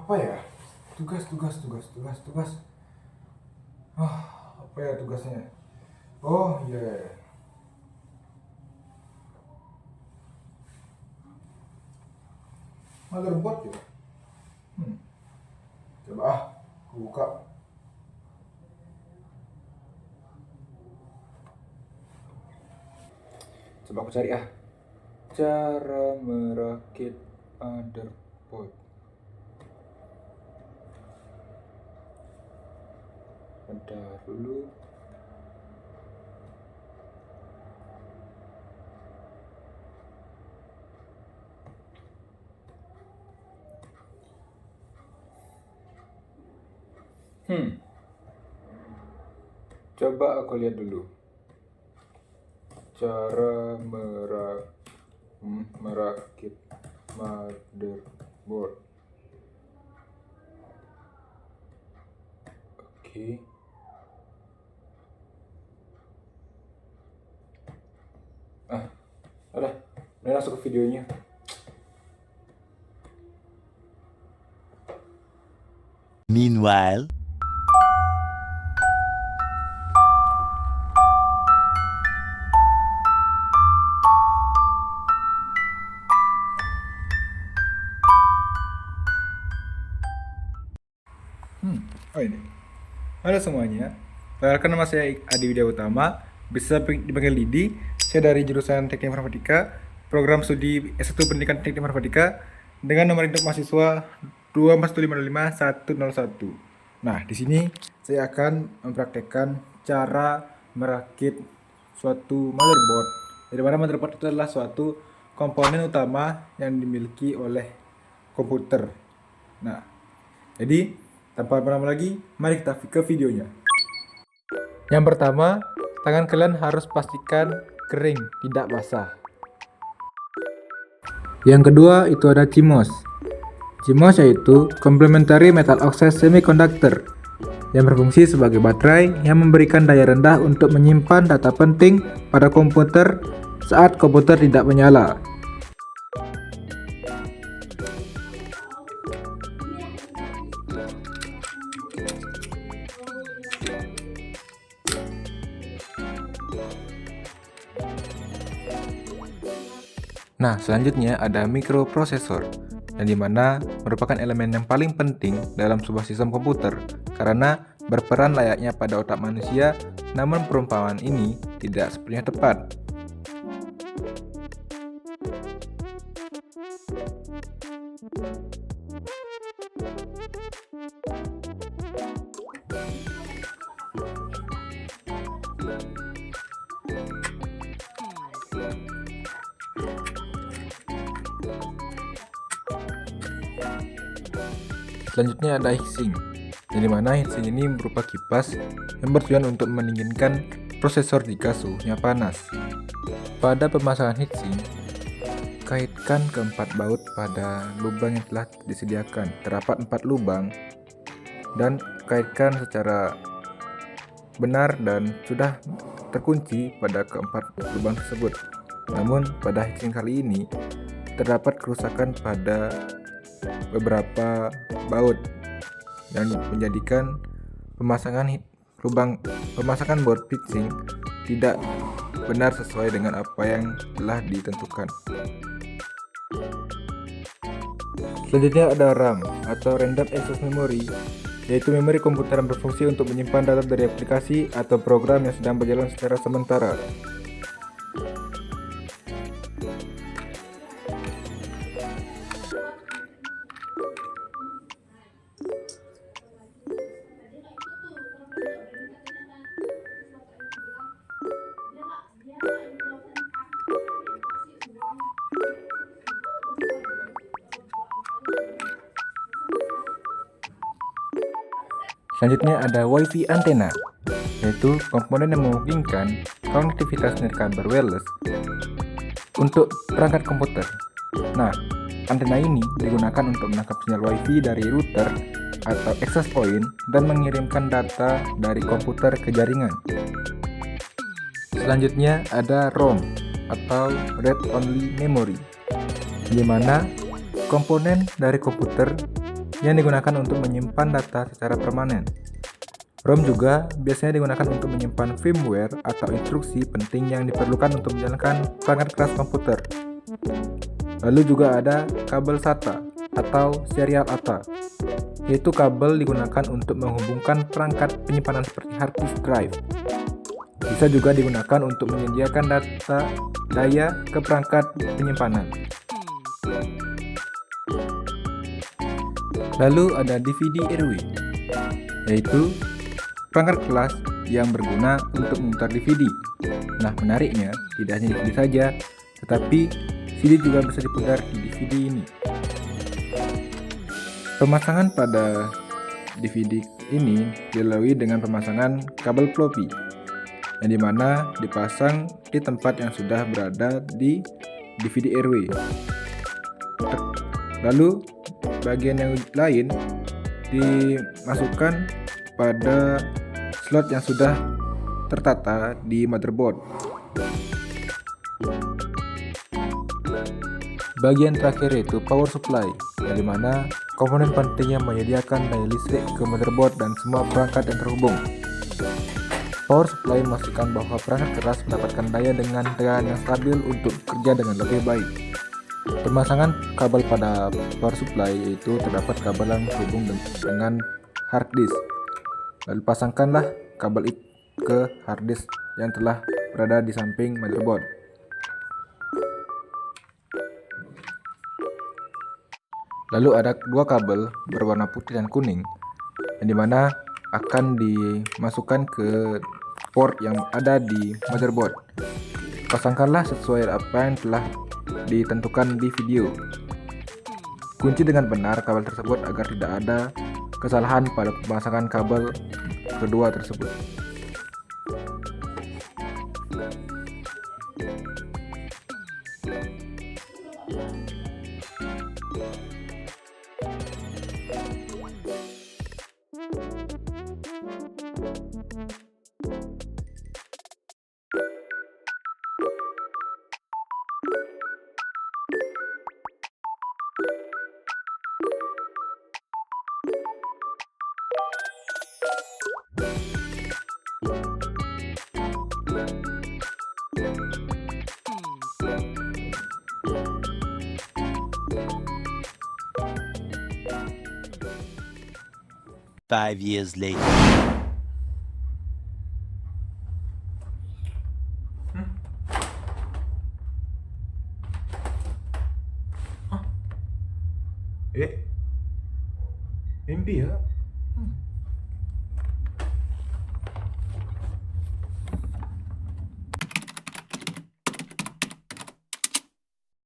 Apa ya? Tugas. Apa ya tugasnya? Oh iya. Motherboard gitu. Coba aku buka. Coba aku cari cara merakit motherboard. Bentar dulu. Coba aku lihat dulu. Cara merakit motherboard. Oke. Udah masuk ke videonya. Meanwhile, Oh ini. Halo semuanya. Perkenalkan, nama saya Adi Widya Utama, bisa dipanggil Didi. Saya dari jurusan Teknik Informatika, program studi S1 Pendidikan Teknik Informatika, dengan nomor induk mahasiswa 241555101. Nah, di sini saya akan mempraktekkan cara merakit suatu motherboard. Jadi mana motherboard itu adalah suatu komponen utama yang dimiliki oleh komputer. Nah, jadi tanpa berlama lagi, mari kita ke videonya. Yang pertama, tangan kalian harus pastikan kering, tidak basah. Yang kedua, itu ada CMOS. CMOS yaitu Complementary Metal Oxide Semiconductor, yang berfungsi sebagai baterai yang memberikan daya rendah untuk menyimpan data penting pada komputer saat komputer tidak menyala. Nah, selanjutnya ada mikroprosesor, yang dimana merupakan elemen yang paling penting dalam sebuah sistem komputer karena berperan layaknya pada otak manusia, namun perumpamaan ini tidak sepenuhnya tepat. Selanjutnya ada heatsink, yang dimana heatsink ini berupa kipas yang bertujuan untuk mendinginkan prosesor jika suhunya panas. Pada pemasangan heatsink, kaitkan keempat baut pada lubang yang telah disediakan. Terdapat 4 lubang dan kaitkan secara benar dan sudah terkunci pada keempat lubang tersebut. Namun pada heatsink kali ini terdapat kerusakan pada beberapa baut yang menjadikan pemasangan baut heatsink tidak benar sesuai dengan apa yang telah ditentukan. Selanjutnya ada RAM atau Random Access Memory, yaitu memori komputer yang berfungsi untuk menyimpan data dari aplikasi atau program yang sedang berjalan secara sementara. Selanjutnya ada WiFi antena, yaitu komponen yang memungkinkan konektivitas nirkabel wireless untuk perangkat komputer. Nah, antena ini digunakan untuk menangkap sinyal WiFi dari router atau access point dan mengirimkan data dari komputer ke jaringan. Selanjutnya ada ROM atau Read Only Memory, di mana komponen dari komputer yang digunakan untuk menyimpan data secara permanen. ROM juga biasanya digunakan untuk menyimpan firmware atau instruksi penting yang diperlukan untuk menjalankan perangkat keras komputer. Lalu juga ada kabel SATA atau serial ATA, yaitu kabel digunakan untuk menghubungkan perangkat penyimpanan seperti hard disk drive. Bisa juga digunakan untuk menyediakan daya ke perangkat penyimpanan. Lalu ada DVD RW, yaitu perangkat kelas yang berguna untuk memutar DVD. Nah, menariknya, tidak hanya DVD saja, tetapi CD juga bisa diputar di DVD ini. Pemasangan pada DVD ini dilalui dengan pemasangan kabel floppy, yang dimana dipasang di tempat yang sudah berada di DVD RW. Lalu, bagian yang lain dimasukkan pada slot yang sudah tertata di motherboard. Bagian terakhir yaitu power supply, yang dimana komponen penting yang menyediakan daya listrik ke motherboard dan semua perangkat yang terhubung. Power supply memastikan bahwa perangkat keras mendapatkan daya dengan tegangan yang stabil untuk bekerja dengan lebih baik. Pemasangan kabel pada power supply yaitu terdapat kabel yang terhubung dengan hard disk. Lalu pasangkanlah kabel itu ke hard disk yang telah berada di samping motherboard. Lalu ada dua kabel berwarna putih dan kuning, yang dimana akan dimasukkan ke port yang ada di motherboard. Pasangkanlah sesuai apa yang telah ditentukan di video. Kunci dengan benar kabel tersebut agar tidak ada kesalahan pada pemasangan kabel kedua tersebut. Five years later. Mimpi ya?